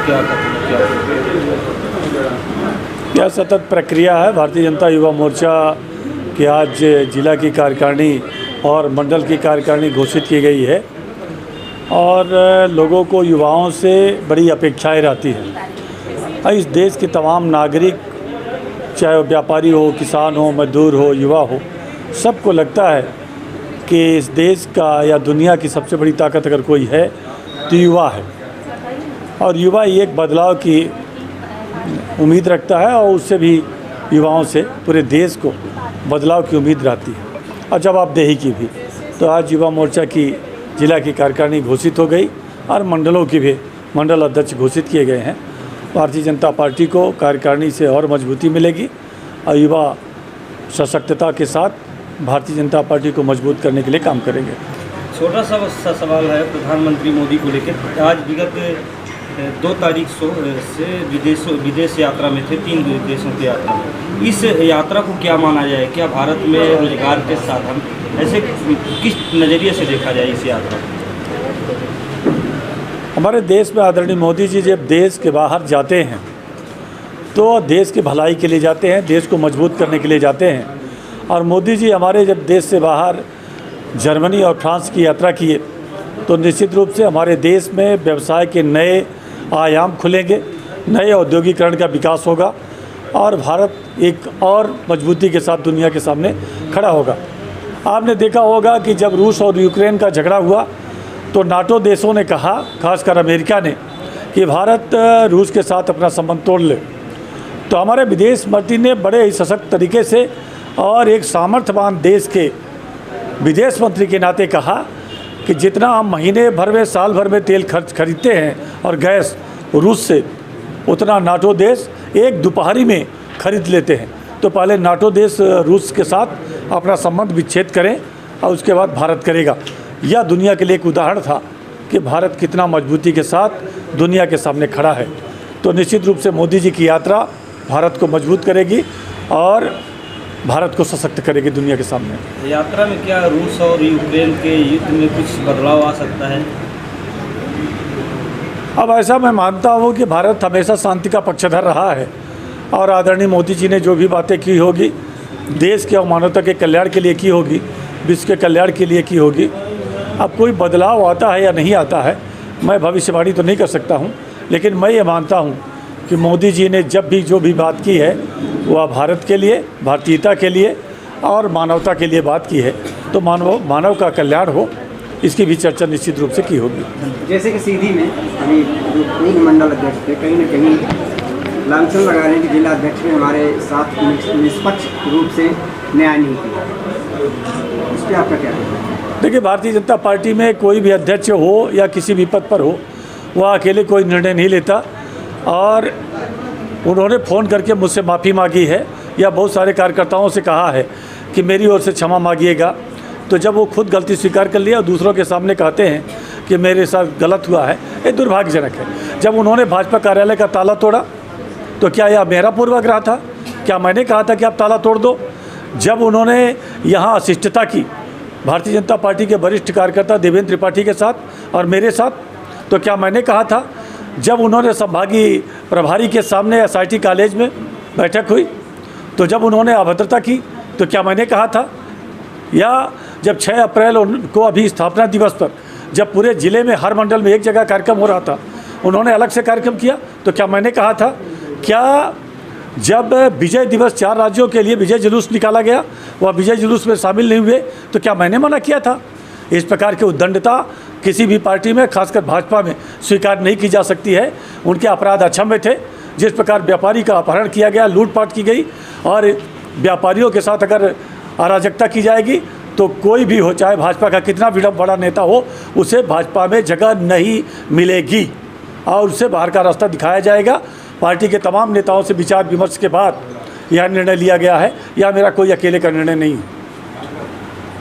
क्या क्या? यह सतत प्रक्रिया है। भारतीय जनता युवा मोर्चा की आज जिला की कार्यकारिणी और मंडल की कार्यकारिणी घोषित की गई है और लोगों को युवाओं से बड़ी अपेक्षाएं रहती हैं। इस देश के तमाम नागरिक, चाहे वो व्यापारी हो, किसान हो, मजदूर हो, युवा हो, सबको लगता है कि इस देश का या दुनिया की सबसे बड़ी ताकत अगर कोई है तो युवा है और युवा ही एक बदलाव की उम्मीद रखता है और उससे भी युवाओं से पूरे देश को बदलाव की उम्मीद रहती है। और जवाबदेही की भी। तो आज युवा मोर्चा की जिला की कार्यकारिणी घोषित हो गई और मंडलों की भी मंडल अध्यक्ष घोषित किए गए हैं। भारतीय जनता पार्टी को कार्यकारिणी से और मजबूती मिलेगी और युवा सशक्तता के साथ भारतीय जनता पार्टी को मजबूत करने के लिए काम करेंगे। छोटा सा सवाल है प्रधानमंत्री मोदी को लेकर। आज विगत 2 तारीख से विदेश यात्रा में थे, 3 देशों की यात्रा में। इस यात्रा को क्या माना जाए? क्या भारत में रोजगार के साधन ऐसे किस नज़रिए से देखा जाए इस यात्रा को? हमारे देश में आदरणीय मोदी जी जब देश के बाहर जाते हैं तो देश की भलाई के लिए जाते हैं, देश को मजबूत करने के लिए जाते हैं। और मोदी जी हमारे जब देश से बाहर जर्मनी और फ्रांस की यात्रा किए तो निश्चित रूप से हमारे देश में व्यवसाय के नए आयाम खुलेंगे, नए औद्योगिकरण का विकास होगा और भारत एक और मजबूती के साथ दुनिया के सामने खड़ा होगा। आपने देखा होगा कि जब रूस और यूक्रेन का झगड़ा हुआ तो नाटो देशों ने कहा, खासकर अमेरिका ने, कि भारत रूस के साथ अपना संबंध तोड़ ले। तो हमारे विदेश मंत्री ने बड़े ही सशक्त तरीके से और एक सामर्थ्यवान देश के विदेश मंत्री के नाते कहा कि जितना हम महीने भर में, साल भर में तेल खरीदते हैं और गैस रूस से, उतना नाटो देश एक दोपहरी में खरीद लेते हैं। तो पहले नाटो देश रूस के साथ अपना संबंध विच्छेद करें और उसके बाद भारत करेगा। यह दुनिया के लिए एक उदाहरण था कि भारत कितना मजबूती के साथ दुनिया के सामने खड़ा है। तो निश्चित रूप से मोदी जी की यात्रा भारत को मजबूत करेगी और भारत को सशक्त करेगी दुनिया के सामने। यात्रा में क्या रूस और यूक्रेन के युद्ध में कुछ बदलाव आ सकता है? अब ऐसा मैं मानता हूँ कि भारत हमेशा शांति का पक्षधर रहा है और आदरणीय मोदी जी ने जो भी बातें की होगी देश के और मानवता के कल्याण के लिए की होगी, विश्व के कल्याण के लिए की होगी। अब कोई बदलाव आता है या नहीं आता है, मैं भविष्यवाणी तो नहीं कर सकता हूँ, लेकिन मैं ये मानता हूँ कि मोदी जी ने जब भी जो भी बात की है वह भारत के लिए, भारतीयता के लिए और मानवता के लिए बात की है। तो मानव का कल्याण हो, इसकी भी चर्चा निश्चित रूप से की होगी। जैसे कि सीधी में अभी जो पूर्व मंडल अध्यक्ष थे, कहीं न कहीं लांछन लगा रहे हैं कि जिला अध्यक्ष ने हमारे साथ निष्पक्ष रूप से न्याय नहीं किया। इस पर आपका क्या कहना है? देखिए, भारतीय जनता पार्टी में कोई भी अध्यक्ष हो या किसी भी पद पर हो, वह अकेले कोई निर्णय नहीं लेता और उन्होंने फ़ोन करके मुझसे माफ़ी मांगी है या बहुत सारे कार्यकर्ताओं से कहा है कि मेरी ओर से क्षमा मांगिएगा। तो जब वो खुद गलती स्वीकार कर लिया और दूसरों के सामने कहते हैं कि मेरे साथ गलत हुआ है, ये दुर्भाग्यजनक है। जब उन्होंने भाजपा कार्यालय का ताला तोड़ा तो क्या यह मेरा पूर्वाग्रह था? क्या मैंने कहा था कि आप ताला तोड़ दो? जब उन्होंने यहाँ अशिष्टता की भारतीय जनता पार्टी के वरिष्ठ कार्यकर्ता देवेंद्र त्रिपाठी के साथ और मेरे साथ, तो क्या मैंने कहा था? जब उन्होंने संभागीय प्रभारी के सामने SIT कॉलेज में बैठक हुई तो जब उन्होंने अभद्रता की तो क्या मैंने कहा था? या जब 6 अप्रैल को अभी स्थापना दिवस पर जब पूरे ज़िले में हर मंडल में एक जगह कार्यक्रम हो रहा था, उन्होंने अलग से कार्यक्रम किया तो क्या मैंने कहा था? क्या जब विजय दिवस 4 राज्यों के लिए विजय जुलूस निकाला गया, वह विजय जुलूस में शामिल नहीं हुए तो क्या मैंने मना किया था? इस प्रकार की उद्दंडता किसी भी पार्टी में, खासकर भाजपा में, स्वीकार नहीं की जा सकती है। उनके अपराध अक्षम्य थे। जिस प्रकार व्यापारी का अपहरण किया गया, लूटपाट की गई और व्यापारियों के साथ अगर अराजकता की जाएगी तो कोई भी हो, चाहे भाजपा का कितना भी बड़ा नेता हो, उसे भाजपा में जगह नहीं मिलेगी और उससे बाहर का रास्ता दिखाया जाएगा। पार्टी के तमाम नेताओं से विचार विमर्श के बाद यह निर्णय लिया गया है। यह मेरा कोई अकेले का निर्णय नहीं है।